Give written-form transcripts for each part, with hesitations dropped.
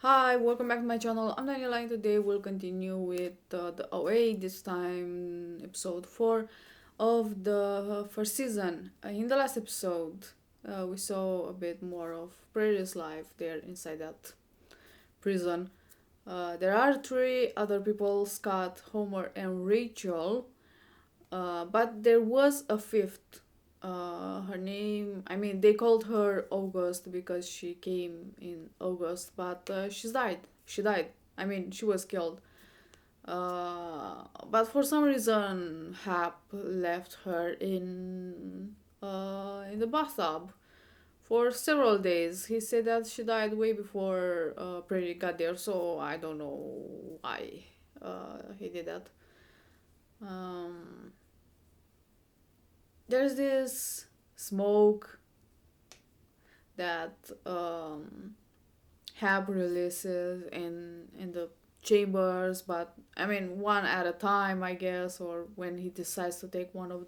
Hi, welcome back to my channel. I'm Daniela and today we'll continue with the OA, this time episode 4 of the first season. In the last episode, we saw a bit more of Prairie's life there inside that prison. There are three other people, Scott, Homer, and Rachel, but there was a fifth. Her name, they called her August because she came in August, but she's died. She died. She was killed. But for some reason, Hap left her in the bathtub for several days. He said that she died way before Prairie got there, so I don't know why he did that. Um, there's this smoke that Hab releases in the chambers, but one at a time, I guess, or when he decides to take one of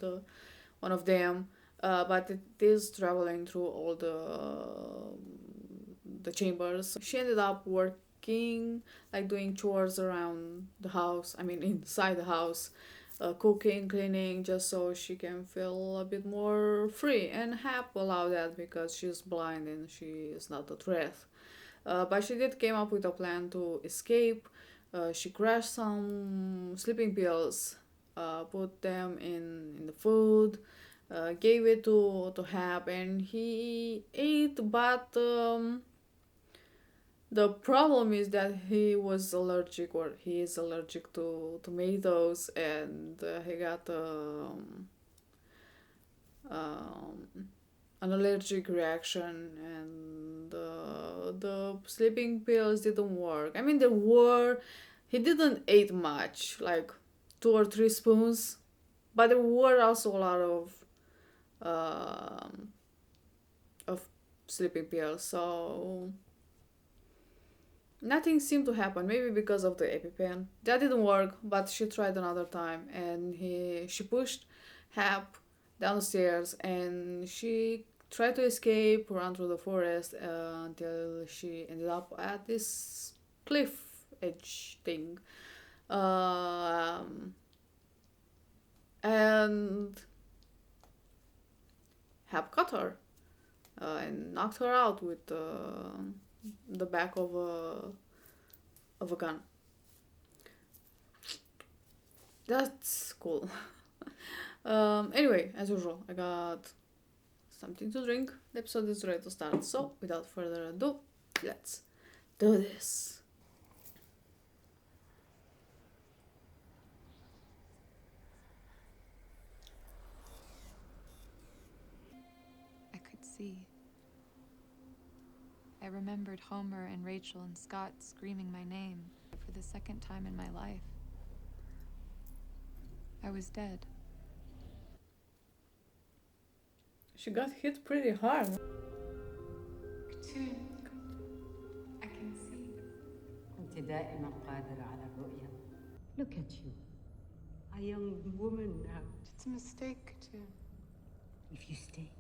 them. But it is traveling through all the chambers. She ended up working, like doing chores around the house. Inside the house, cooking, cleaning, just so she can feel a bit more free. And Hap allowed that because she's blind and she is not a threat. But she did came up with a plan to escape. She crashed some sleeping pills, put them in the food, gave it to Hap, and he ate. But the problem is that he was allergic, or he is allergic to tomatoes, and he got um, an allergic reaction, and the sleeping pills didn't work. He didn't eat much, like 2 or 3 spoons, but there were also a lot um, of sleeping pills, so nothing seemed to happen. Maybe because of the EpiPen. That didn't work, but she tried another time, and she pushed Hap down the stairs, and she tried to escape, run through the forest until she ended up at this cliff edge thing. And Hap caught her and knocked her out with the back of a gun. That's cool. Anyway, as usual, I got something to drink. The episode is ready to start. So, without further ado, let's do this. I could see. I remembered Homer and Rachel and Scott screaming my name for the second time in my life. I was dead. She got hit pretty hard. I can see. أنت دائما قادرة على الرؤية. Look at you, a young woman now. It's a mistake, Katun. If you stay,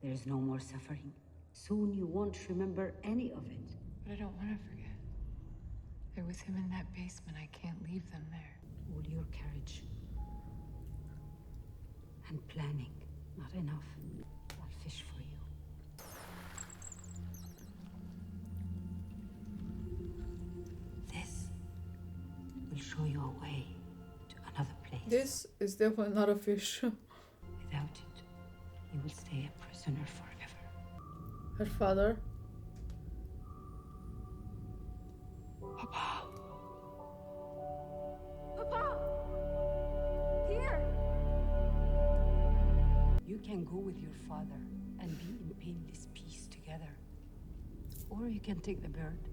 there is no more suffering. Soon you won't remember any of it. But I don't want to forget. They're with him in that basement. I can't leave them there. All your courage and planning, not enough. I'll fish for you. This will show you a way to another place. This is definitely not a fish. Without it, you will stay a prisoner forever. Her father. Papa! Papa! Here! You can go with your father and be in painless peace together. Or you can take the bird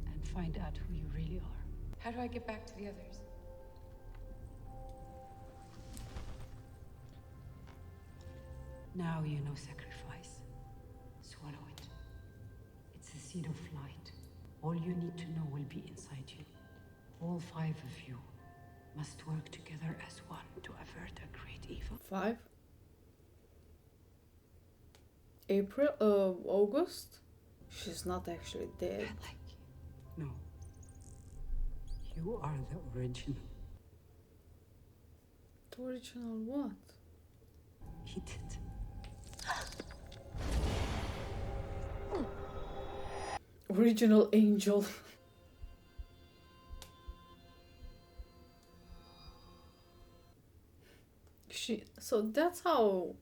and find out who you really are. How do I get back to the others? Now you know sacrifice. Swallow it. It's the seed of light. All you need to know will be inside you. All 5 of you must work together as one to avert a great evil. 5. August? She's not actually dead. I like you. No. You are the original. The original what? Eat it. Original angel. So that's how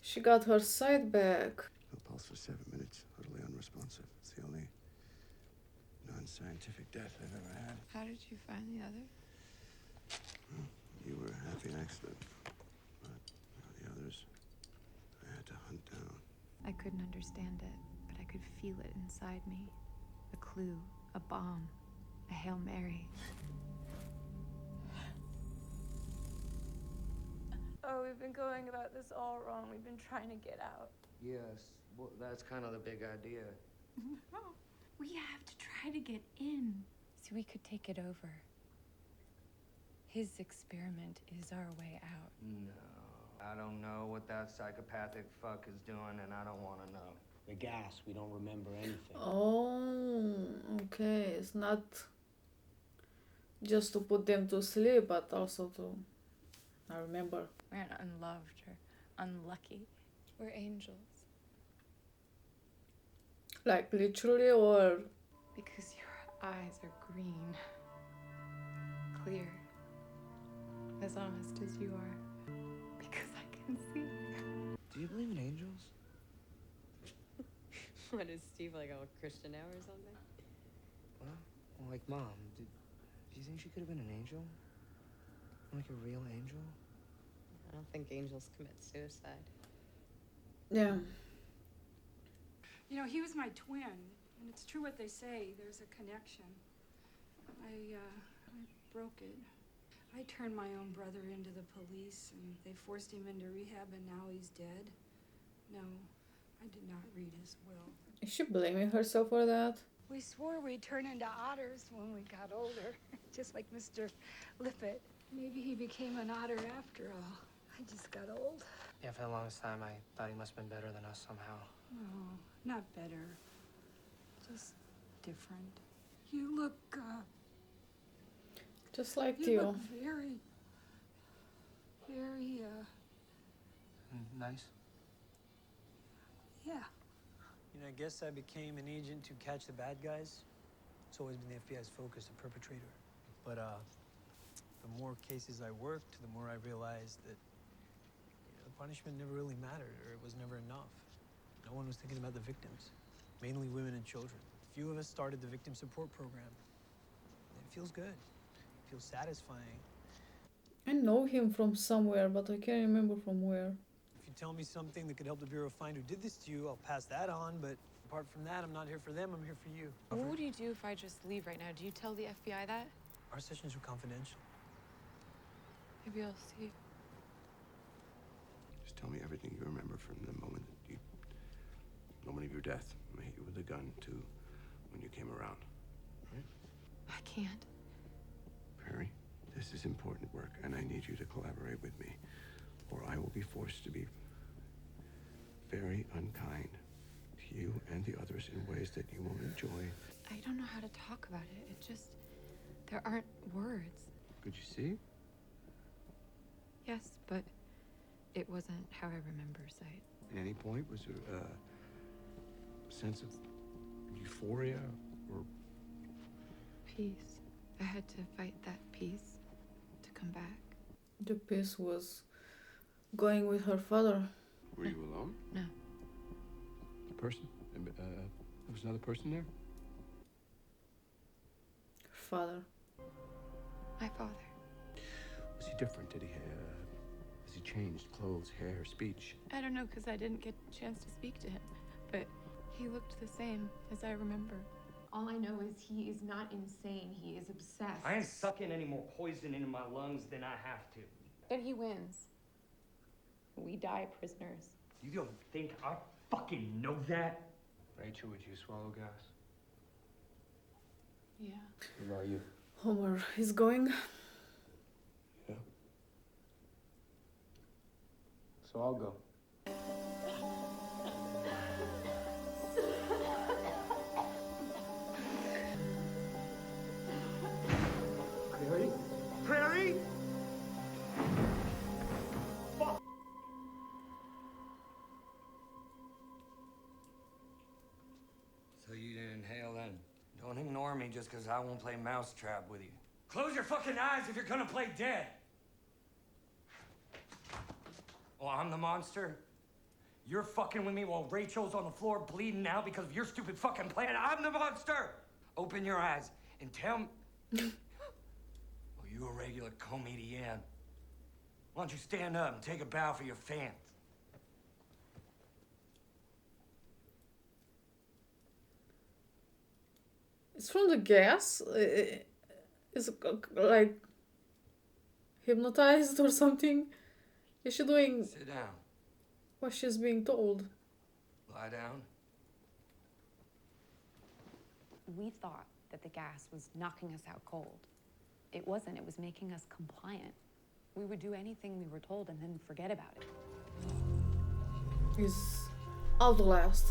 she got her sight back. No pulse for 7 minutes, utterly unresponsive. It's the only non-scientific death I've ever had. How did you find the other? You were a happy accident, but the others, I had to hunt down. I couldn't understand it, but I could feel it inside me. A clue, a bomb, a Hail Mary. Oh, we've been going about this all wrong. We've been trying to get out. Yes, well, that's kind of the big idea. No, we have to try to get in. So we could take it over. His experiment is our way out. No, I don't know what that psychopathic fuck is doing, and I don't want to know. The gas, we don't remember anything. Oh, okay. It's not just to put them to sleep, but also to, I remember. We're not unloved or unlucky. We're angels. Like literally, or Because your eyes are green. Clear. As honest as you are. Because I can see. Do you believe in angels? What is Steve, like a Christian now or something? Well, like Mom, do you think she could have been an angel? Like a real angel? I don't think angels commit suicide. yeah. You know, he was my twin, and it's true what they say. There's a connection. I broke it. I turned my own brother into the police, and they forced him into rehab, and now he's dead. No, I did not read his will. Is she blaming herself for that? We swore we'd turn into otters when we got older, just like Mr. Lippett. Maybe he became an otter after all. I just got old. Yeah, for the longest time, I thought he must have been better than us somehow. No, not better. Just different. You look, Just like you you. look very, Nice. yeah. You know, I guess I became an agent to catch the bad guys. It's always been the FBI's focus, the perpetrator. But the more cases I worked, the more I realized that the punishment never really mattered, or it was never enough. No one was thinking about the victims, mainly women and children. Few of us started the victim support program. It feels good. It feels satisfying. I know him from somewhere, but I can't remember from where. If you tell me something that could help the Bureau find who did this to you, I'll pass that on, but apart from that, I'm not here for them, I'm here for you. What would you do if I just leave right now? Do you tell the FBI that? Our sessions are confidential. Maybe I'll see. Just tell me everything you remember from the moment of your death. I hit you with a gun to when you came around. Right? I can't. Perry, this is important work, and I need you to collaborate with me, or I will be forced to be very unkind to you and the others in ways that you won't enjoy. I don't know how to talk about it. It just, there aren't words. Could you see? Yes, but it wasn't how I remember sight. At any point, was there a sense of euphoria or Peace. I had to fight that peace to come back. The piece was going with her father. were you alone? No. A person? There was another person there? Her father. My father. Was he different? Has he changed? Clothes, hair, speech? I don't know, because I didn't get a chance to speak to him. But he looked the same as I remember. All I know is he is not insane. He is obsessed. I ain't sucking any more poison into my lungs than I have to. Then he wins. We die prisoners. You don't think I fucking know that? Rachel, would you swallow gas? Yeah. Who are you? Homer is going. Yeah. So I'll go. Don't ignore me just because I won't play mousetrap with you. Close your fucking eyes if you're gonna play dead. Oh, I'm the monster? You're fucking with me while Rachel's on the floor bleeding out because of your stupid fucking plan. I'm the monster! Open your eyes and tell me... Oh, you a regular comedian. Why don't you stand up and take a bow for your fans? It's from the gas. Is it like hypnotized or something? Is she doing Sit down. what she's being told? Lie down. We thought that the gas was knocking us out cold. It wasn't. It was making us compliant. We would do anything we were told and then forget about it. He's Outlast.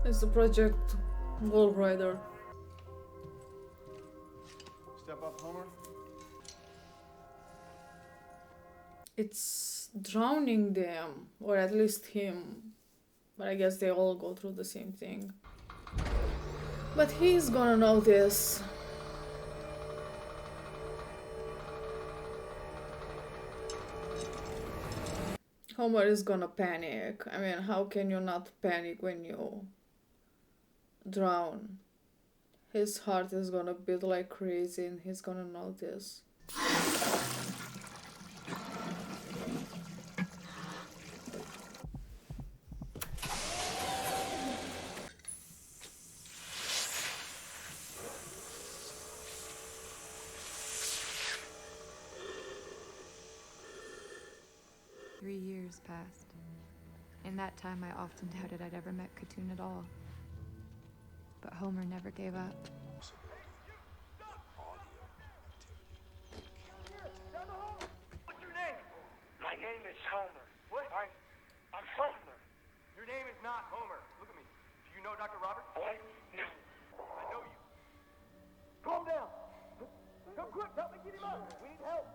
It's the Project Wall Rider. Step up, Homer. It's drowning them, or at least him. But I guess they all go through the same thing. But he's gonna notice. Homer is gonna panic. I mean, how can you not panic when you drown? His heart is gonna beat like crazy and he's gonna notice. 3 years passed. In that time, I often doubted I'd ever met Katoon at all. But Homer never gave up. What's your name? My name is Homer. What? I'm Homer. Your name is not Homer. Look at me. Do you know Dr. Roberts? What? No. I know you. Calm down. Come quick, help me get him up. We need help.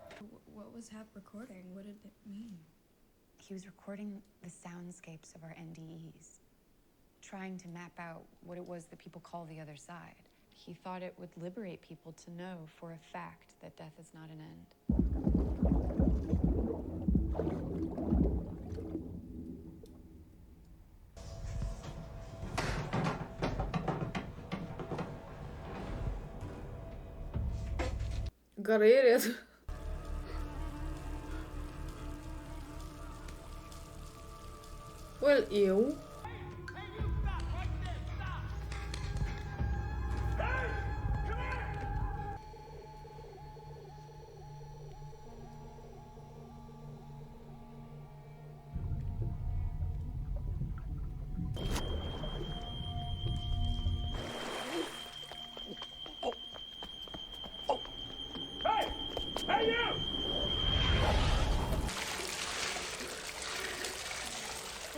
What was Hap recording? What did it mean? He was recording the soundscapes of our NDEs, trying to map out what it was that people call the other side. He thought it would liberate people to know for a fact that death is not an end. Gotta eat it. Well, ew. Hey, you!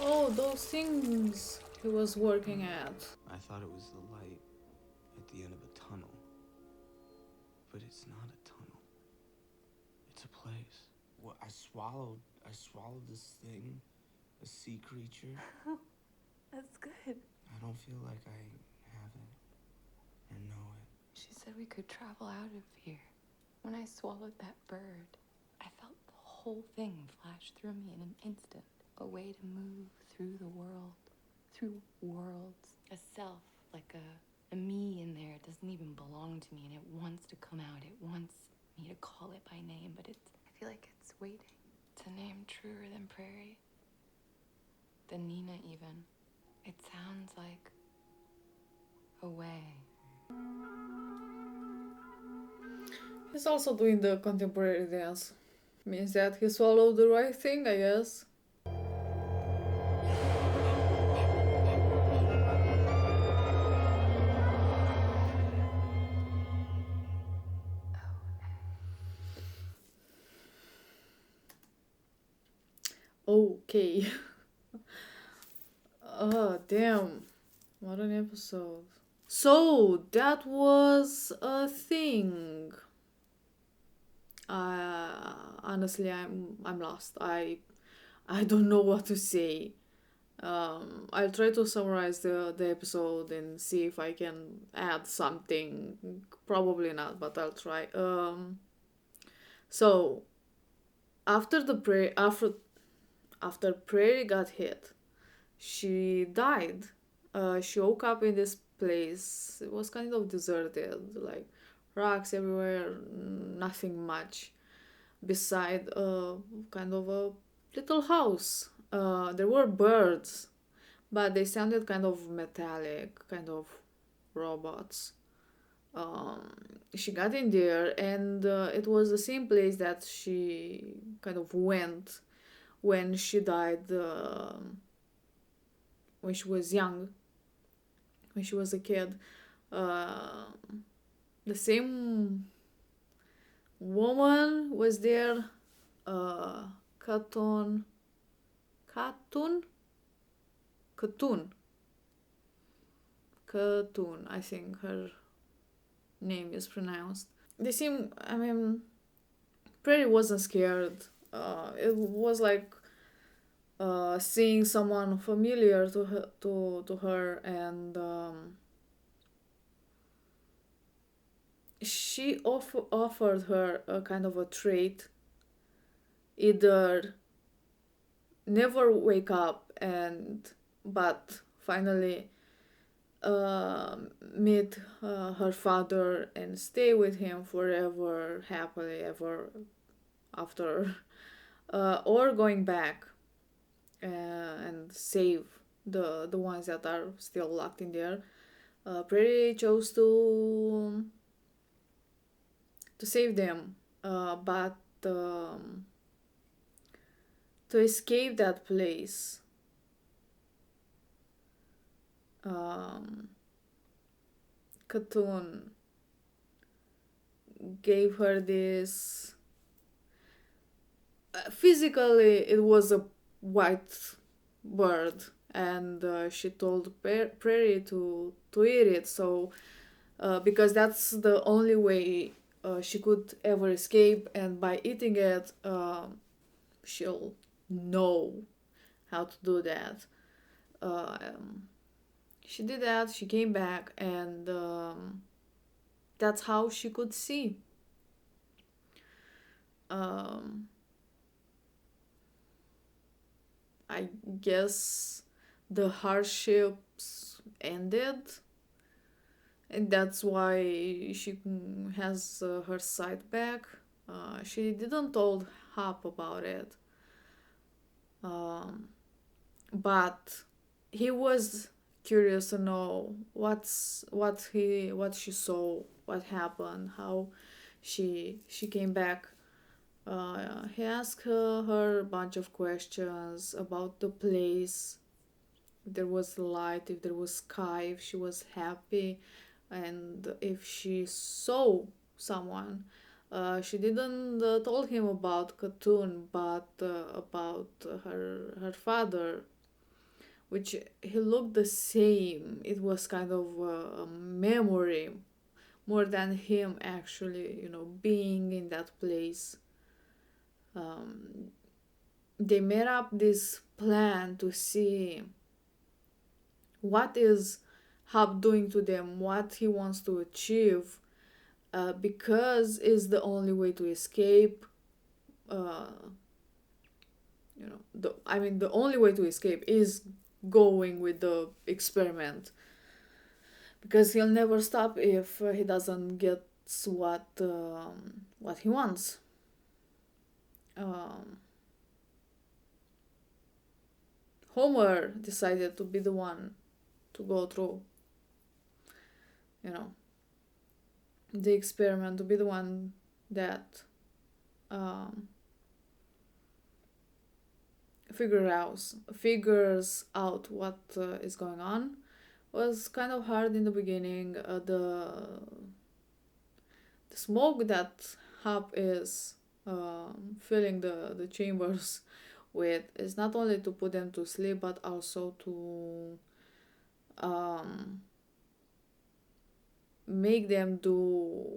Oh, those things he was working at. I thought it was the light at the end of a tunnel. But it's not a tunnel. It's a place. Well, I swallowed this thing, a sea creature. That's good. I don't feel like I have it or know it. She said we could travel out of here. When I swallowed that bird, I felt the whole thing flash through me in an instant. A way to move through the world, through worlds. A self, like a me in there. It doesn't even belong to me and it wants to come out. It wants me to call it by name, but I feel like it's waiting. It's a name truer than Prairie, than Nina even. It sounds like a way. He's also doing the contemporary dance. Means that he swallowed the right thing, I guess. Okay. Oh, damn. What an episode. So, that was a thing. Honestly, I'm lost. I don't know what to say. I'll try to summarize the episode and see if I can add something. Probably not, but I'll try. So after the after Prairie got hit, she died. She woke up in this place. It was kind of deserted, like rocks everywhere, nothing much beside kind of a little house. There were birds, but they sounded kind of metallic, kind of robots. She got in there, and it was the same place that she kind of went when she died, when she was young, when she was a kid. Uh, the same woman was there. Katun, Katun, Katun, Katun. I think her name is pronounced. They seem. I mean, Prairie wasn't scared. It was like seeing someone familiar to her, and she offered her a kind of a trait, either never wake up and but finally meet her father and stay with him forever, happily ever after, or going back and save the ones that are still locked in there. Prairie chose to save them, but to escape that place, Khatoon gave her this. Physically, it was a white bird, and she told Prairie to eat it. So, because that's the only way she could ever escape, and by eating it, she'll know how to do that. She did that. She came back, and that's how she could see. I guess the hardships ended, and that's why she has her sight back. She didn't told Hap about it, but he was curious to know what she saw, what happened, how she came back. He asked her a bunch of questions about the place, if there was light, if there was sky, if she was happy, and if she saw someone. She didn't told him about Khatoon, but about her father, which he looked the same. It was kind of a memory more than him actually, being in that place. They made up this plan to see what is Hub doing to them, what he wants to achieve, because is the only way to escape. The only way to escape is going with the experiment, because he'll never stop if he doesn't get what he wants. Homer decided to be the one to go through, the experiment, to be the one that figures out what is going on. Was kind of hard in the beginning. The smoke that Hap is filling the chambers with is not only to put them to sleep, but also to make them do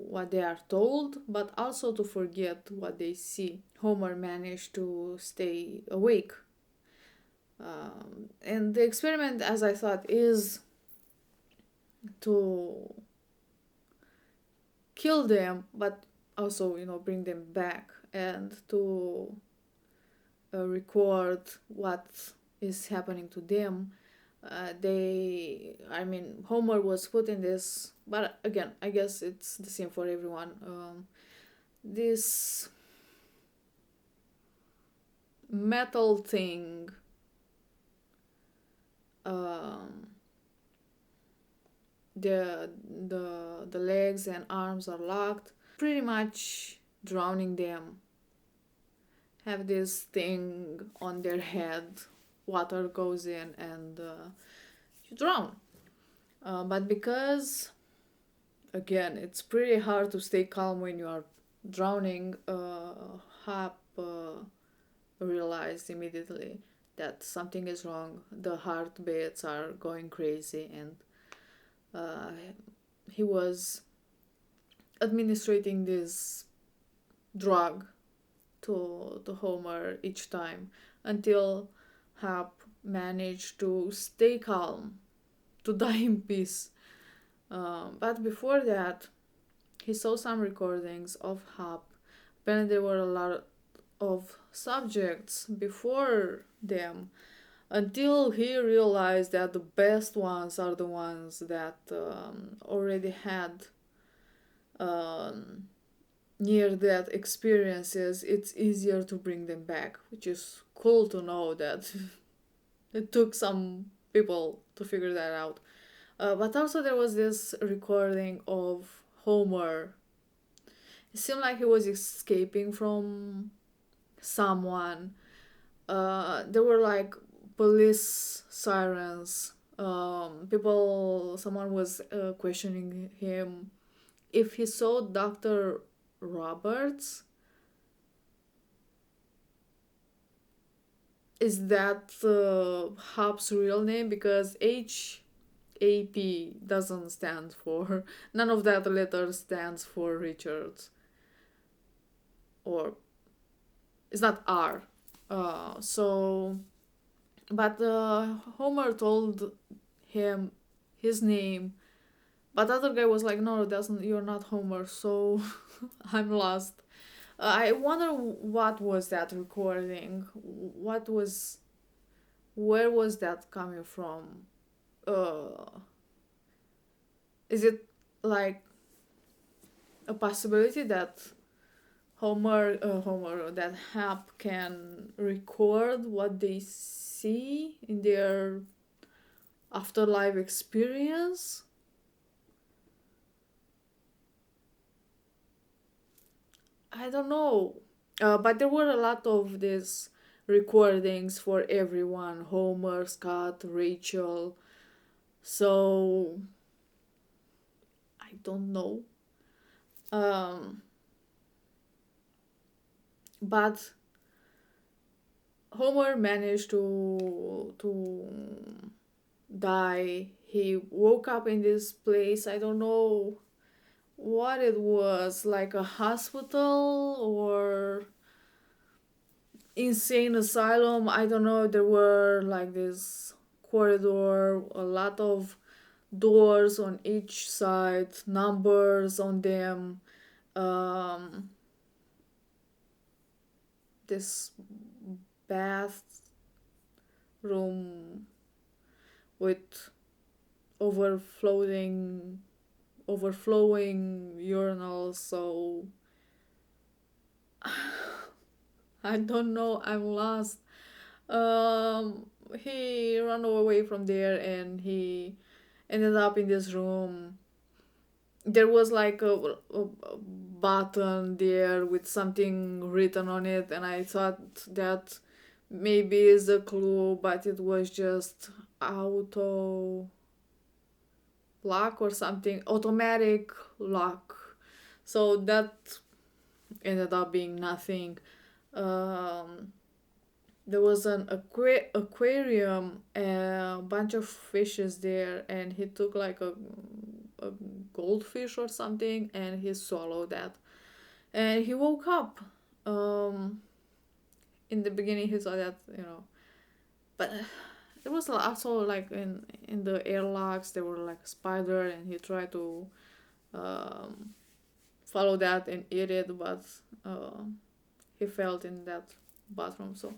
what they are told, but also to forget what they see. Homer managed to stay awake And the experiment, as I thought, is to kill them, but also, bring them back and to record what is happening to them. Homer was put in this, but again, I guess it's the same for everyone. This metal thing, the legs and arms are locked, pretty much drowning them. Have this thing on their head, water goes in and you drown. But because, again, it's pretty hard to stay calm when you are drowning, Hap realized immediately that something is wrong. The heartbeats are going crazy, and he was administrating this drug to Homer each time until Hap managed to stay calm, to die in peace. But before that, he saw some recordings of Hap. Apparently, there were a lot of subjects before them until he realized that the best ones are the ones that already had near-death experiences. It's easier to bring them back, which is cool to know that it took some people to figure that out. But also there was this recording of Homer. It seemed like he was escaping from someone. There were like police sirens. Someone was questioning him if he saw Dr. Roberts. Is that Hop's real name? Because HAP doesn't stand for, none of that letter stands for Richards. Or it's not R. But Homer told him his name, but the other guy was like, no, you're not Homer, so I'm lost. I wonder what was that recording? Where was that coming from? Is it like a possibility that that Hap can record what they see in their afterlife experience? I don't know. But there were a lot of these recordings for everyone: Homer, Scott, Rachel. So I don't know. But Homer managed to die. He woke up in this place. I don't know what it was, like a hospital or insane asylum. I don't know. There were like this corridor, a lot of doors on each side, numbers on them. This bathroom with overflowing urinals. So I don't know, I'm lost. He ran away from there and he ended up in this room. There was like a button there with something written on it, and I thought that maybe is a clue, but it was just auto lock or something, automatic lock. So that ended up being nothing. There was an aquarium, a bunch of fishes there, and he took like a goldfish or something, and he swallowed that. And he woke up. In the beginning, he thought that, But there was also like in the airlocks there were like a spider, and he tried to um, follow that and eat it, but uh, he failed in that bathroom. So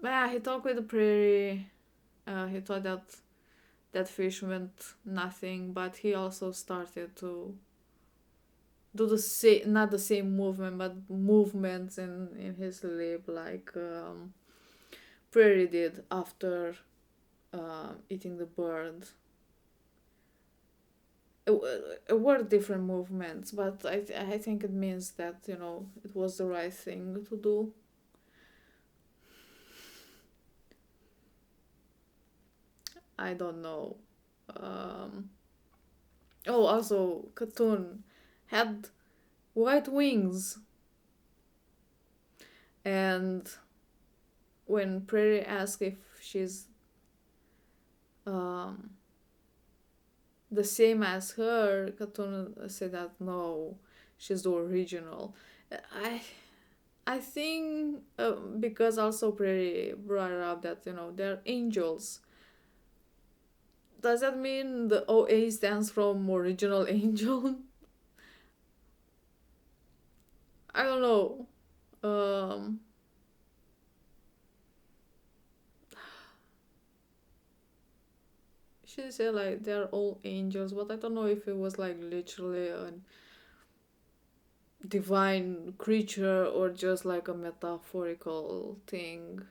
yeah, he talked with the prairie. He thought that that fish meant nothing, but he also started to do the same, not the same movement, but movements in his lip, like prairie did after eating the bird. It were different movements, but I think it means that it was the right thing to do. I don't know. Um, oh, also, Khatoon had white wings, and when Prairie asked if she's um, the same as her, Khatoon said that no, she's the original. I I think because also Prairie brought up that they're angels. Does that mean the OA stands from original angel? I don't know. Um, she said like they're all angels, but I don't know if it was like literally a divine creature or just like a metaphorical thing.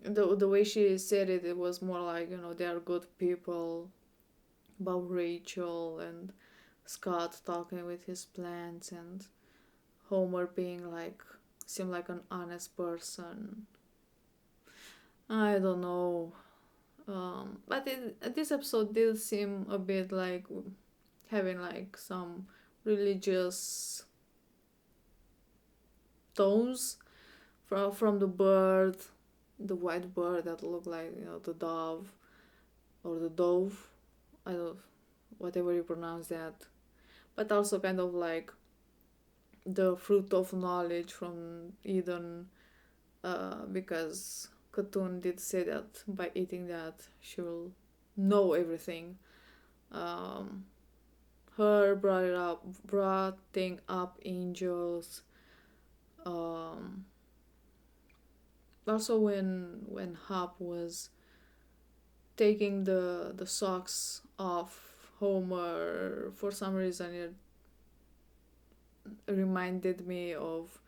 The way she said it, it was more like they are good people. About Rachel and Scott talking with his plants and Homer being like seem like an honest person. I don't know. But this episode did seem a bit like having like some religious tones from the bird, the white bird that looked like the dove or the dove. I don't, whatever you pronounce that. But also kind of like the fruit of knowledge from Eden, because Khatoon did say that by eating that she will know everything. Um, her brought thing up angels. Um, Also when Hop was taking the socks off Homer, for some reason it reminded me of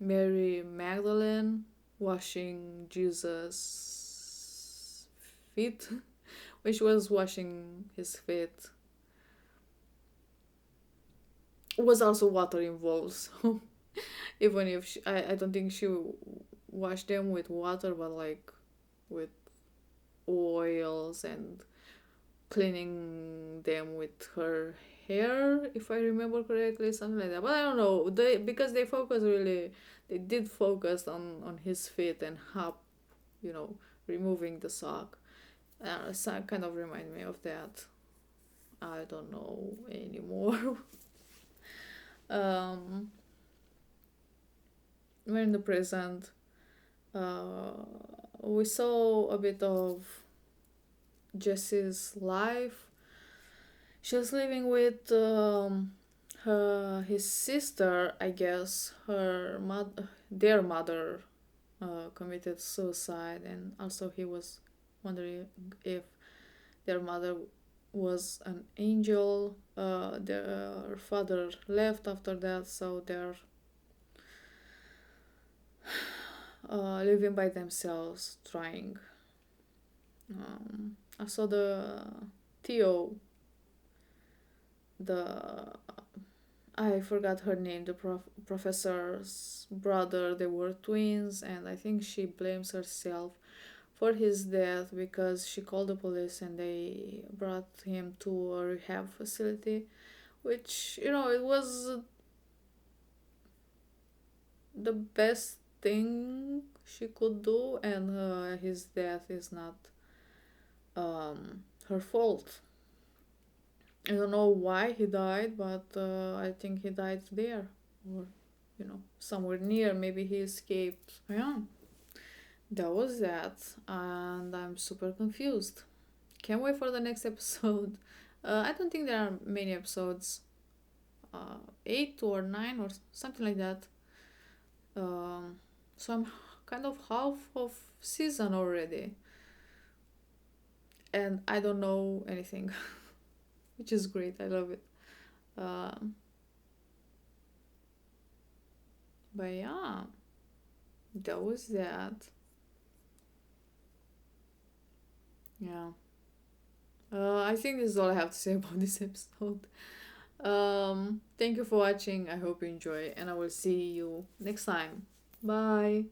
Mary Magdalene washing Jesus' feet, when she was washing his feet. Was also water involved, so even if I don't think she washed them with water, but like with oils and cleaning them with her hair, if I remember correctly, something like that. But I don't know. Because they did focus on his feet and Hop, removing the sock. So kind of remind me of that. I don't know anymore. um, we're in the present. Uh, we saw a bit of Jesse's life. She was living with his sister, I guess. Their mother committed suicide, and also he was wondering if their mother was an angel. Their father left after that, so they're living by themselves, trying. I saw the Theo, the I forgot her name, the professor's brother. They were twins, and I think she blames herself for his death because she called the police and they brought him to a rehab facility, which it was the best thing she could do, and his death is not her fault. I don't know why he died, but I think he died there. Or somewhere near. Maybe he escaped. Yeah, that was that, and I'm super confused. Can't wait for the next episode. I don't think there are many episodes, 8 or 9 or something like that. So I'm kind of half of season already, and I don't know anything, which is great. I love it. Um, but yeah, that was that. Yeah. I think this is all I have to say about this episode. Thank you for watching. I hope you enjoy, and I will see you next time. Bye.